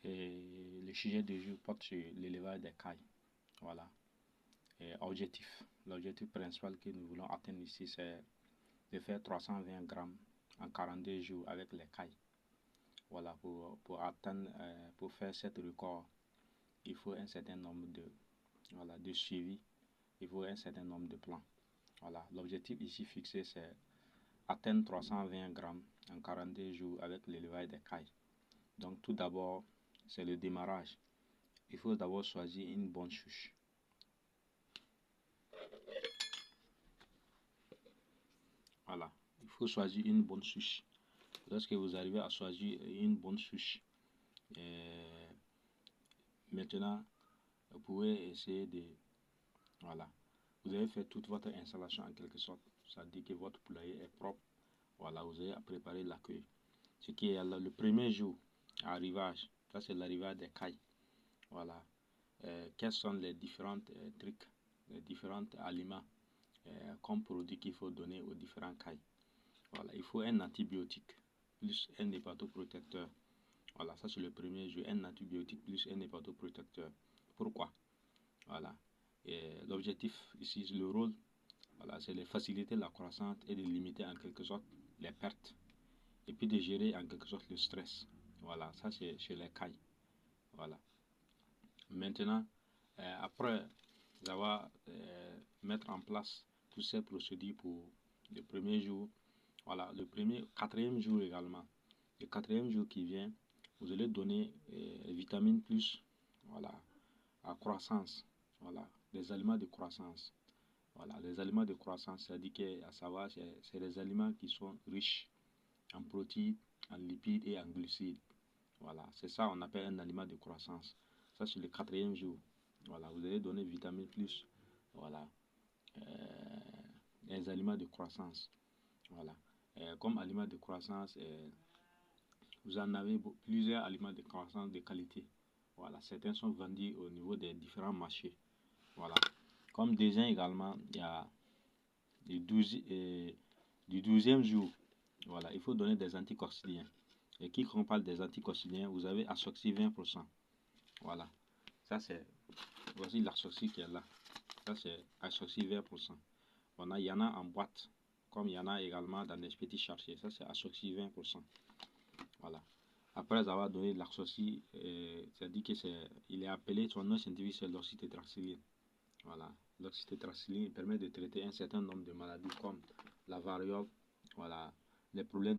Et le sujet de jour porte sur l'élevage des cailles. Voilà. Et l'objectif principal que nous voulons atteindre ici, c'est de faire 320 grammes en 42 jours avec les cailles. Voilà, pour atteindre, pour faire cet record, il faut un certain nombre de suivi, il faut un certain nombre de plans. Voilà, l'objectif ici fixé, c'est atteindre 320 grammes en 42 jours avec l'élevage des cailles. Donc tout d'abord, c'est le démarrage. Il faut d'abord choisir une bonne souche. Voilà, il faut choisir une bonne souche. Lorsque vous arrivez à choisir une bonne souche, maintenant, vous pouvez essayer de... Voilà, vous avez fait toute votre installation en quelque sorte. Ça dit que votre poulailler est propre. Voilà, vous avez à préparer l'accueil. Ce qui est le premier jour, arrivage, ça c'est l'arrivage des cailles. Voilà, quels sont les différents trucs, les différents aliments comme produit qu'il faut donner aux différents cailles. Voilà, il faut un antibiotique plus un hépatoprotecteur. Voilà, ça c'est le premier jour, un antibiotique plus un hépatoprotecteur. Pourquoi? Voilà, l'objectif ici, le rôle, voilà, c'est de faciliter la croissance et de limiter en quelque sorte les pertes. Et puis de gérer en quelque sorte le stress. Voilà, ça c'est chez les cailles. Voilà. Maintenant, après avoir mettre en place toutes ces procédures pour le premier jour, voilà, quatrième jour également. Le quatrième jour qui vient, vous allez donner vitamines plus, voilà, à croissance, voilà, des aliments de croissance. Voilà, les aliments de croissance, c'est-à-dire qu'à savoir, c'est des aliments qui sont riches en protéines, en lipides et en glucides. Voilà, c'est ça on appelle un aliment de croissance. Ça c'est le quatrième jour. Voilà, vous allez donner vitamine plus, voilà, les aliments de croissance. Voilà, comme aliments de croissance, vous en avez plusieurs aliments de croissance de qualité. Voilà, certains sont vendus au niveau des différents marchés. Voilà, comme deuxième également, il y a du 12e jour. Voilà, il faut donner des anticoccidiens. Et qui on parle des anticoccidiens, vous avez Asoxy 20%. Voilà, ça c'est, voici l'Asoxy qui est là. Ça c'est Asoxy 20%. Il y en a en boîte, comme il y en a également dans des petits sachets. Ça c'est Asoxy 20%. Voilà. Après avoir donné l'Asoxy, c'est-à-dire que il est appelé, son nom scientifique c'est l'oxytétracycline. Voilà, l'oxytétracycline permet de traiter un certain nombre de maladies comme la variole, voilà, les problèmes